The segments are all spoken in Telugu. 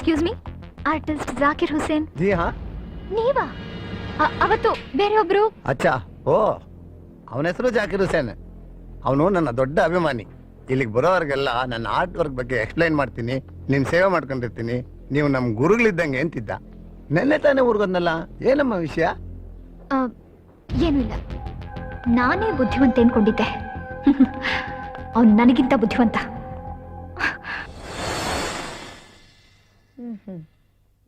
Excuse me, artist Zakir Hussain. G ಹಾ, ನೀವಾ? ಅವತ್ತು ಬೇರೆಯೊಬ್ರು. ಅಚ್ಚಾ, ಓ, ಅವನ ಹೆಸರು ಜಾಕಿರ್ ಹುಸೇನ್. ಅವನು ನನ್ನ ದೊಡ್ಡ ಅಭಿಮಾನಿ. ಇಲ್ಲಿಗೆ ಬರೋವರೆಗೆಲ್ಲ ನನ್ನ ಆರ್ಟ್ ವರ್ಕ್ ಬಗ್ಗೆ ಎಕ್ಸ್ಪ್ಲೈನ್ ಮಾಡ್ತೀನಿ, ನಿನ್ ಸೇವೆ ಮಾಡ್ಕೊಂಡಿರ್ತೀನಿ, ನೀವು ನಮ್ ಗುರುಗಳಿದ್ದಂಗೆ ಅಂತಿದ್ದ. ನೆನ್ನೆ ತಾನೇ ಊರ್ಗೊಂದಲ್ಲ, ಏನಮ್ಮ ವಿಷಯ? ಏನೂ ಇಲ್ಲ, ನಾನೇ ಬುದ್ಧಿವಂತ ಅನ್ಕೊಂಡಿದ್ದೆ. ಅವ್ನು ನನಗಿಂತ ಬುದ್ಧಿವಂತ.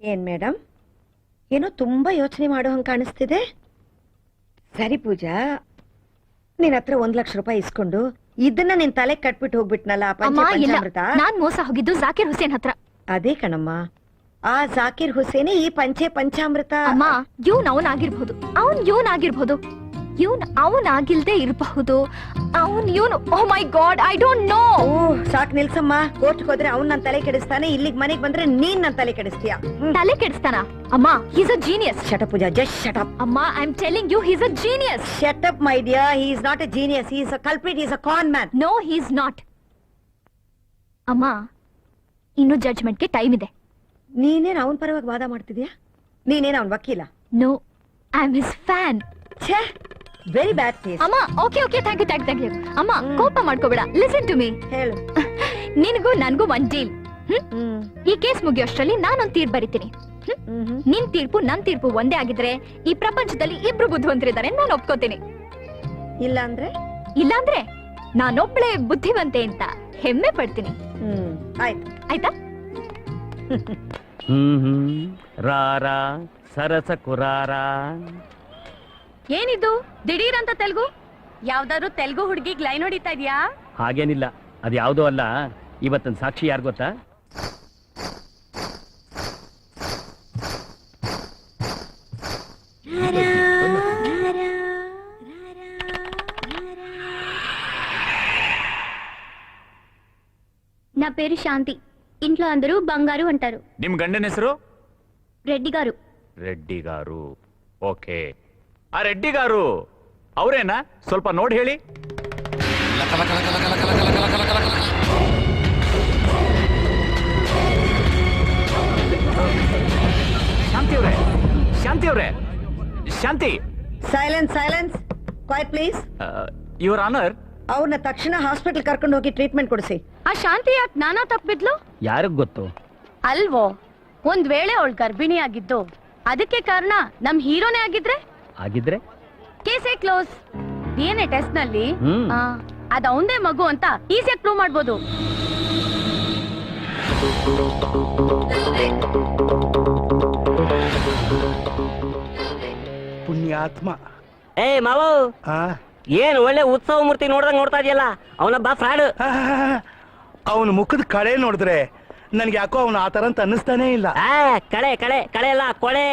ಏನ್ ಮೇಡಮ್, ಏನೋ ತುಂಬಾ ಯೋಚನೆ ಮಾಡೋ ಹಂಗೆ ಕಾಣಿಸ್ತಿದೆ. ಸರಿ ಪೂಜಾ, ನಿನ್ ಹತ್ರ 1 ಲಕ್ಷ ರೂಪಾಯಿ ಇಸ್ಕೊಂಡು ಇದನ್ನ ನಿನ್ ತಲೆ ಕಟ್ಬಿಟ್ಟು ಹೋಗ್ಬಿಟ್ನಲ್ಲ ಪಂಚಾಮೃತ. ನಾನ್ ಮೋಸ ಹೋಗಿದ್ದು ಜಾಕಿರ್ ಹುಸೇನ್ ಹತ್ರ. ಅದೇ ಕಣಮ್ಮ, ಆ ಜಾಕಿರ್ ಹುಸೇನೆ ಈ ಪಂಚಾಮೃತ. ಅಮ್ಮ, ಅವನ್ ಆಗಿರ್ಬಹುದು, ಅವನ್ ಆಗಿಲ್ದೇ ಇರಬಹುದು. ಓ ಮೈ ಗಾಡ್, ಐ ಡೋಂಟ್ ನೋ. ಸಾಕ್ ನಿಲ್ಸಮ್ಮ, ಕೋರ್ಟ್ ಹೋದ್ರೆ ಅವ್ನ್ ನನ್ ತಲೆ ಕೆಡಿಸ್ತಾನೆ, ಇಲ್ಲಿಗೆ ಮನೆಗೆ ಬಂದ್ರೆ ನೀನ್ ನನ್ ತಲೆ ಕೆಡಿಸ್ತೀಯ. ತಲೆ ಕೆಡಿಸ್ತಾನ? ಅಮ್ಮ, he's a genius. Shut up Pooja, just shut up. ಅಮ್ಮ, I am telling you, he's a genius. Shut up my dear, he is not a genius, he is a culprit, he is a con man. No, he is not. ಅಮ್ಮ, ಇನ್ನು ಜಡ್ಜ್ಮೆಂಟ್ಗೆ ಟೈಮ್ ಇದೆ. ನೀನೇನ್ ಅವನ್ ಪರವಾಗಿ ವಾದ ಮಾಡ್ತಿದ್ಯಾ? ನೀನೇನ್ ಅವನ್ ವಕೀಲ? No, I am his fan. ಛೇ, ವೆರಿ ಬ್ಯಾಡ್ ಕೇಸ್. ಅಮ್ಮ, ಓಕೆ, ಥ್ಯಾಂಕ್ ಯು. ಅಮ್ಮ, ಕೋಪ ಮಾಡ್ಕೋಬೇಡ. Listen to me. ಹೇಳು. ನಿನಗೂ ನನ್ಗೂ ಒಂದ್ ಡೀಲ್. ಈ ಕೇಸ್ ಮುಗಿಯೋಷ್ಟ್ರಲ್ಲಿ ನಾನೊಂದ್ ತೀರ್ಪು ಬರಿತೀನಿ. ನಿನ್ ತೀರ್ಪು ನನ್ ತೀರ್ಪು ಒಂದೇ ಆಗಿದ್ರೆ ಈ ಪ್ರಪಂಚದಲ್ಲಿ ಇಬ್ರು ಬುದ್ಧಿವಂತರಿದ್ದಾರೆ, ನಾನು ಒಪ್ಕೋತೀನಿ. ಇಲ್ಲಾಂದ್ರೆ ನಾನೊಬ್ಳೆ ಬುದ್ಧಿವಂತೆ ಅಂತ ಹೆಮ್ಮೆ ಪಡ್ತೀನಿ. ಆಯ್ತಾ? ರಾರಾ ಸರಸ ಕುರಾರ. ಏನಿದು ದಿಢೀರ್ ಅಂತ ತೆಲುಗು? ಯಾವ್ದಾದ್ರು ತೆಲುಗು ಹುಡುಗಿಗ್ ಲೈನ್ ಹೊಡಿತಾ ಇದೀಯಾ? ಹಾಗೇನಿಲ್ಲ, ಅದು ಯಾವುದೋ ಅಲ್ಲ. ಇವತ್ತಿನ ಸಾಕ್ಷಿ ಯಾರು ಗೊತ್ತಾ? నా పేరు శాంతి. ఇంట్లో అందరూ బంగారు అంటారు. ನಿಮ್ ಗಂಡನ ಹೆಸರು? రెడ్డి గారు. ರೆಡ್ಡಿ ಗಾರು. ಓಕೆ, ಆ ರೆಡ್ಡಿ ಗಾರು ಅವರೇನಾ? ಸ್ವಲ್ಪ ನೋಡಿ ಹೇಳಿ. ಶಾಂತಿ ಅವರೇ, ಶಾಂತಿ. Silence, quiet please. Your honour, ಅವ್ರನ್ನ ತಕ್ಷಣ ಹಾಸ್ಪಿಟಲ್ ಕರ್ಕೊಂಡು ಹೋಗಿ ಟ್ರೀಟ್ಮೆಂಟ್ ಕೊಡಿಸಿ. ಆ ಶಾಂತಿ ಯಾಕೆ ನಾನಾ ತಪ್ಪಿದ್ಲು? ಯಾರಿಗ್ ಗೊತ್ತು ಅಲ್ವೋ? ಒಂದ್ ವೇಳೆ ಅವಳು ಗರ್ಭಿಣಿ ಆಗಿದ್ದು ಅದಕ್ಕೆ ಕಾರಣ ನಮ್ ಹೀರೋನೇ ಆಗಿದ್ರೆ ಕೇಸೇ ಕ್ಲೋಸ್. DNA ಟೆಸ್ಟ್ ನಲ್ಲಿ ಅದ ಅವಂದೇ ಮಗು ಅಂತ ಈಸಿಯಾಗಿ ಪ್ರೂವ್ ಮಾಡ್ಬೋದು. ಪುಣ್ಯಾತ್ಮ. ಏ ಮಾವು, ಏನ್ ಒಳ್ಳೆ ಉತ್ಸವ ಮೂರ್ತಿ ನೋಡ್ದಂಗ್ ನೋಡ್ತಾ ಇದೆಯಲ್ಲ, ಅವನೊಬ್ಬ ಫ್ರಾಡ್. ಅವನ ಮುಖದ ಕಳೆ ನೋಡಿದ್ರೆ ನನ್ಗೆ ಯಾಕೋ ಅವನು ಆತರ ಅಂತ ಅನ್ನಿಸ್ತಾನೆ ಇಲ್ಲ. ಕಳೆ ಅಲ್ಲ, ಕೊಳೆ.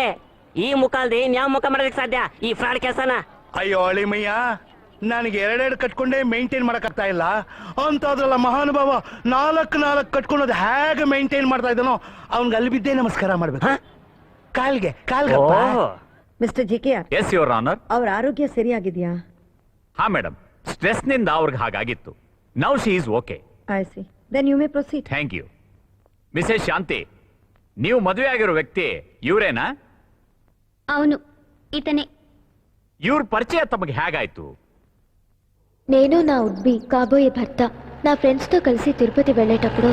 ಈ ಮುಖ ಅಲ್ದೆ ಯಾವ ಮುಖ ಮಾಡೋದಕ್ಕೆ ಸಾಧ್ಯ ಈ ಫ್ರಾಡ್ ಕೆಲಸನ? ಅಯ್ಯೋ ಅಳಿಮಯ್ಯ, ನನಗೆ 2 ಕಟ್ಕೊಂಡೇ ಮೇಂಟೈನ್ ಮಾಡಕ್ಕಾಗ್ತಾ ಇಲ್ಲ ಅಂತದ್ರಲ್ಲ ಮಹಾನುಭಾವ 4 ಕಟ್ಕೊಂಡೋದು ಹೇಗೆ ಮೇಂಟೈನ್ ಮಾಡ್ತಾ ಇದ್ದಾನೋ ಅವ್ನ್ಗೆ ಅಲ್ಲಿ ಬಿದ್ದೇ ನಮಸ್ಕಾರ ಮಾಡ್ಬೇಕು. ಕಾಲ್ಗೆ. Mister GK, yes your honour. ಅವ್ರ ಆರೋಗ್ಯ ಸರಿಯಾಗಿದ್ಯಾ? ಹಾ ಮೇಡಮ್, ಸ್ಟ್ರೆಸ್ ನಿಂದ ಅವ್ರಿಗೆ ಹಾಗಾಗಿತ್ತು. Now she is okay. I see, then you may proceed. Thank you. Mrs Shanti, ನೀವು ಮದುವೆ ಆಗಿರೋ ವ್ಯಕ್ತಿ ಇವರೇನಾ? అవును, ఇతనే. ಇವ್ರ ಪರಿಚಯ ತಮಗೆ ಹೇಗಾಯ್ತು? నేను నా ఉడ్బి కాబోయే భర్త నా ఫ్రెండ్స్ తో కలిసి తిరుపతి వెళ్ళేటప్పుడు.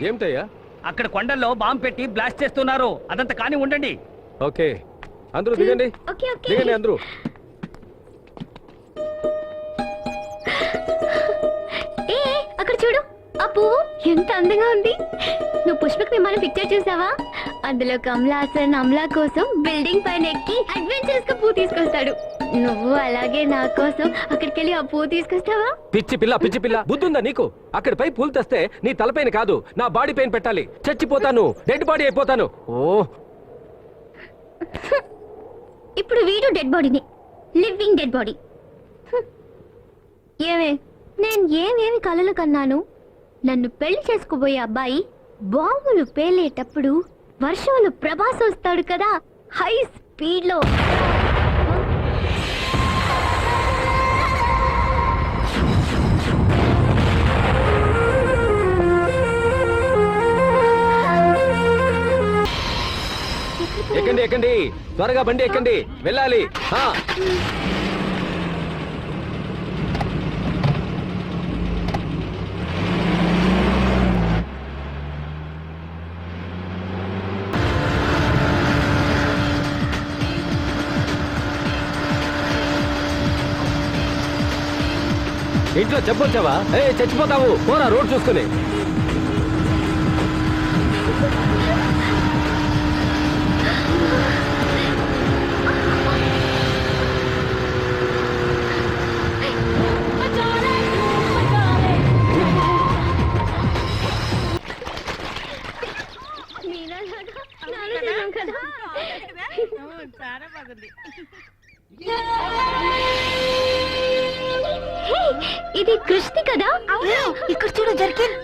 ఏమిటయ్యా? అక్కడ కొండల్లో బాంబు పెట్టి బ్లాస్ట్ చేస్తున్నారు. అదంతా కానీ ఉండండి. ఓకే, అందరూ దిగండి. దిగండి అందరూ. ఏ అక్కడ చూడు, ఆ పువ్వు ఎంత అందంగా ఉంది. నువ్వు పుష్పక విమానం పిక్చర్ చూసావా? అందులో కమలాసన్ అమలా కోసం బిల్డింగ్ పైన ఎక్కి అడ్వెంచరస్ గా పువ్వు తీసుకొస్తాడు. నువ్వు అలాగే నా కోసం అక్కడికి వెళ్ళి ఆ పువ్వు తీసుకొస్తావా? పిచ్చి పిల్ల, బుద్ధుందా నీకు? అక్కడిపై పూలు తెస్తే నీ తలపైన కాదు, నా బాడీ పైన పెట్టాలి. చచ్చిపోతాను, డెడ్ బాడీ అయిపోతాను. ఓ, ఇప్పుడు వీడు డెడ్ బాడీని, లివింగ్ డెడ్ బాడీ. నేను ఏమేమి కలలు కన్నాను. నన్ను పెళ్లి చేసుకోబోయే అబ్బాయి బాంబులు పేలేటప్పుడు వర్షంలో ప్రభాస్ వస్తాడు కదా, హై స్పీడ్ లో. ఎక్కండి, త్వరగా బండి ఎక్కండి, వెళ్ళాలి. ఇంట్లో చెప్పొచ్చావా? చచ్చిపోతావు, పోరా రోడ్ చూసుకుని. ఇది కృష్ణ కదా? ఇక్కడ చూడు జర్కిన్.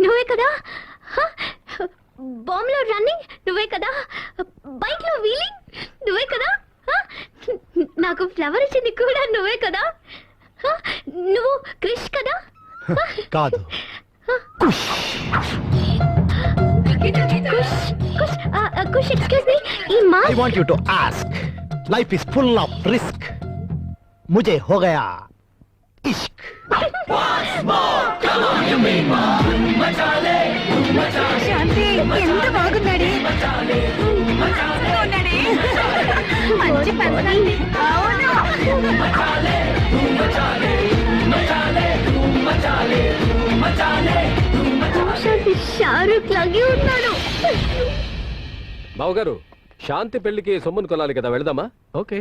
నువ్వే కదా? బాంబ్ లో రన్నింగ్ నువ్వే కదా? బైక్ లో వీలింగ్ నువ్వే కదా? నాకు ఫ్లవర్ ఇచ్చింది కూడా నువ్వే కదా? నువ్వు క్రిష్ కదా? కాదు, కుష్ ఎక్స్క్యూజ్ మీ, ఈ మా I want you to ask. Life is full of risk. मुझे हो गया इश्क. శాంతి ఎంత బాగున్నాడే. మంచి పర్సనాలిటీ. అవును. షారుఖ్ లాగే ఉన్నాడు. బావగారు, శాంతి పెళ్లికి సొమ్మును కొనాలి కదా, వెళదామా? ఓకే.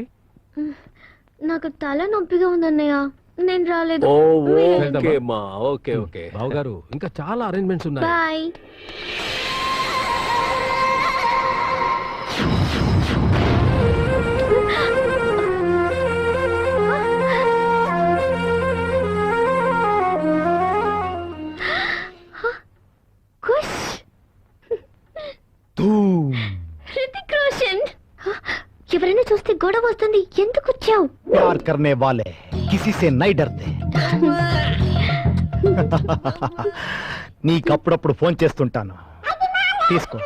నాకు తల నొప్పిగా ఉందన్నయ్య, నేను రాలేదు. ఓకే మా, ఓకే ఓకే. బావగారు, ఇంకా చాలా అరేంజ్మెంట్స్ ఉన్నాయి. బాయ్. కుష్, హృతిక్ రోషన్. ఎవరైనా చూస్తే గొడవ వస్తుంది, ఎందుకు వచ్చావు? प्यार करने वाले किसी से नहीं डरते. నీకప్పుడప్పుడు ఫోన్ చేస్తుంటాను, తీసుకో.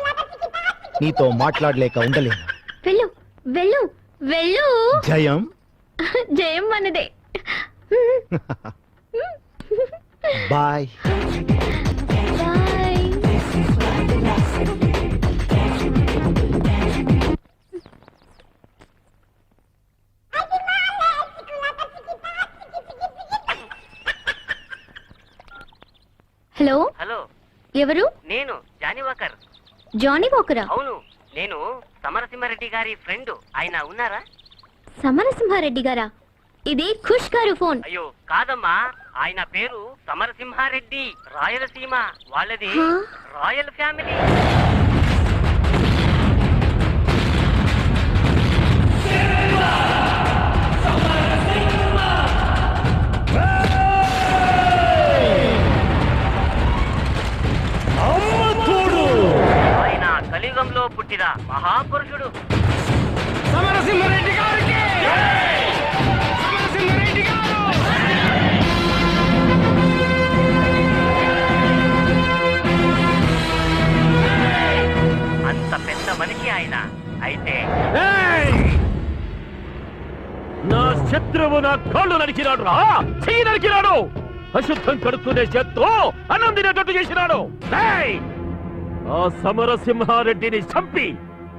నీతో మాట్లాడలేక ఉండలేను. వెళ్ళు వెళ్ళు వెళ్ళు. జయం. జయం మనదే. బాయ్. బాయ్. హలో హలో, ఎవరు? నేను జానీ వాకర్. జానీ వాకరా? అవును, నేను సమరసింహారెడ్డి గారి ఫ్రెండ్. ఆయన ఉన్నారా? సమరసింహారెడ్డి గారా? ఇది ఖుష్ గారు ఫోన్. అయ్యో కాదమ్మా, ఆయన పేరు సమరసింహారెడ్డి, రాయలసీమ వాళ్ళది, హా? Royal family. ఆయన కలియుగంలో పుట్టిన మహాపురుషుడు. సమరసింహారెడ్డి గారికి! సమరసింహారెడ్డి గారు! అంత పెద్ద మనిషి ఆయన. అయితే నా శత్రువు నా కాళ్ళు నరికినాడు రా, చెయ్యి నరికినాడు, అశుద్ధం కడుక్కునే చేత్తో అన్నం తినేటట్టు చేసినాడు. ఆ సమరసింహారెడ్డిని చంపి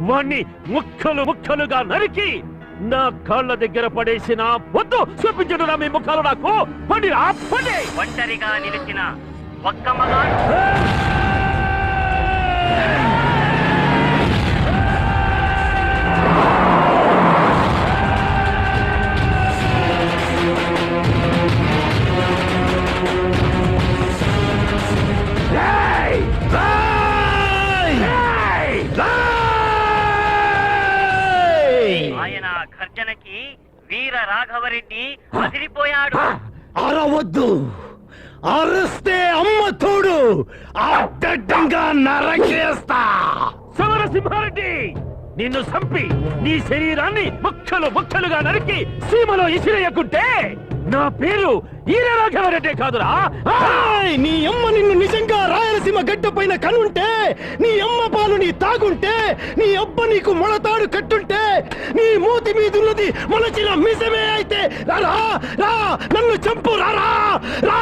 వాణ్ణి ముక్కలు ముక్కలుగా నరికి నా కాళ్ళ దగ్గర పడేసిన వద్దు చూపించడు నా మీ ముఖాలు నాకు. పండి రా, పండి. ఒంటరిగా నిలిచిన ఒక్క మగాడు. ఆయన గర్జనకి వీర రాఘవరెడ్డి అదిరిపోయాడు. అరవద్దు, అరిస్తే అమ్మ తోడు అడ్డంగా నరకేస్తా. సింహారెడ్డి నిన్ను చంపి నీ శరీరాన్ని ముక్కలుగా నరికి సీమలో ఇసిరేయకుంటే నా పేరు ఈరరాఘవరెడ్డి కాదురా. నీ అమ్మ నిన్ను నిజంగా రాయలసీమ గడ్డ పైన కనుంటే, నీ అమ్మ పాలు నీ తాగుంటే, నీ అబ్బ నీకు మొలతాడు కట్టుంటే, నీ మూతి మీదున్నది మొలచిన మిసమే అయితే రారా రా నన్ను చంపు రారా రా.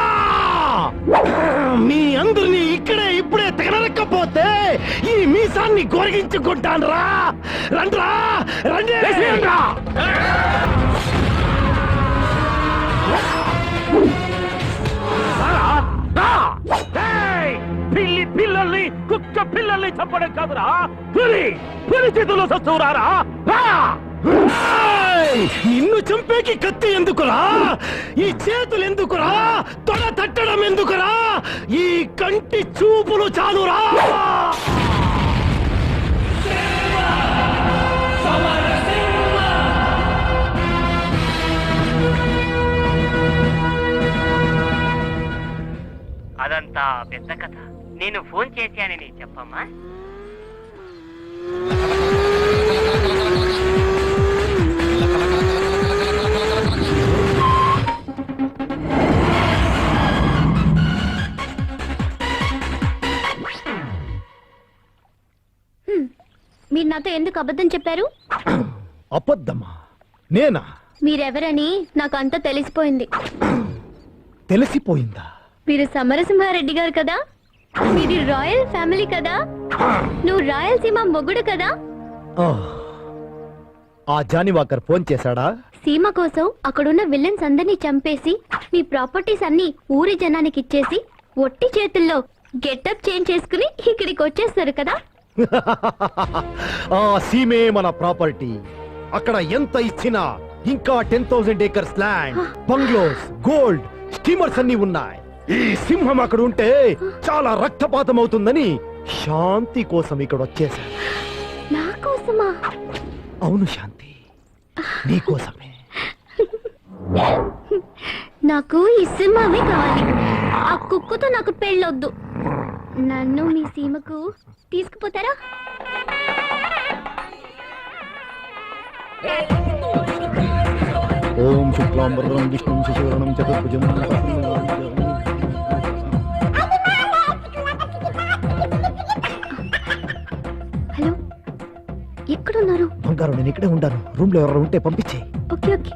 మీ అందరినీ ఇక్కడే ఇప్పుడే తగలకపోతే ఈ మీసాన్ని గొరిగించుకుంటాను రా. రండ్రా రండి. పిల్లల్ని కుక్క పిల్లల్ని చంపడం కాదురా, పులి చేతుల్లో సస్తురారా. నిన్ను చంపేకి కత్తి ఎందుకురా, ఈ చేతులు ఎందుకురా, తొడ తట్టడం ఎందుకురా, ఈ కంటి చూపులు చాలురా. అదంతా పెద్ద కథ. నేను ఫోన్ చేశానని చెప్పమ్మా. మీరు నాతో ఎందుకు అబద్ధం చెప్పారు? అబద్ధమా? నేనా? మీరెవరని నాకు అంతా తెలిసిపోయింది. తెలిసిపోయిందా? మీరు సమరసింహారెడ్డి గారు కదా, మీది రాయల్ ఫ్యామిలీ కదా, నువ్వు రాయలసీమ మొగుడు కదా. ఆ జానీవాకర్ ఫోన్ చేశాడా? సీమ కోసం అక్కడున్న విలన్స్ అందరినీ చంపేసి మీ ప్రాపర్టీస్ అన్ని ఊరి జనానికి ఇచ్చేసి ఒట్టి చేతుల్లో గెటప్ చేంజ్ చేసుకుని ఇక్కడికి వచ్చేస్తారు కదా. ఆ సీమే మన ప్రాపర్టీ. అక్కడ ఎంత ఇచ్చినా ఇంకా 10,000 acres land, bungalows, gold, steamers అన్ని ఉన్నాయి. ఈ సింహం అక్కడ ఉంటే చాలా రక్తపాతం అవుతుందని శాంతి కోసం ఇక్కడ వచ్చేసా. నా కోసమా? అవును శాంతి, నీ కోసమే. నాకు ఈ సింహమే కావాలి. ఆ కుక్కతో నాకు పెళ్ళొద్దు. నన్ను మీ సీమకు తీసుకుపోతారా? ఓం శుక్లాంబరం విష్ణుం శశివర్ణం చతుర్భుజం. హలో, ఎక్కడున్నారు? బంగారం, నేను ఇక్కడే ఉంటాను. రూమ్ లో ఎవరు ఉంటే పంపించే. Okay okay.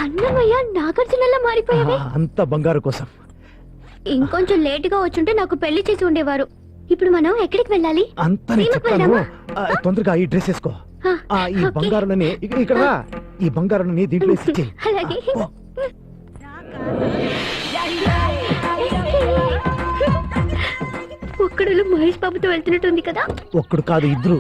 అన్నమయ్య నాగార్జునలా మారిపోయావే. అంత బంగారు కోసం. ఇంకొంచెం లేట్ గా వచ్చుంటే నాకు పెళ్లి చేసి ఉండేవారు. ఇప్పుడు మనం ఎక్కడికి వెళ్ళాలి? అంత నేను సీమకు చెప్తాను. వెళ్దామా? తొందరగా ఈ డ్రెస్ వేసుకో. ఈ ఓకే. బంగారాన్ని ఇక్కడ రా. ఈ బంగారాన్ని దీంట్లో వేసి ఇచ్చేయ్. అలాగే. ఒక్కడులో మహేష్ బాబుతో వెళ్తున్నట్టుంది కదా. ఒక్కడు కాదు, ఇద్దరు.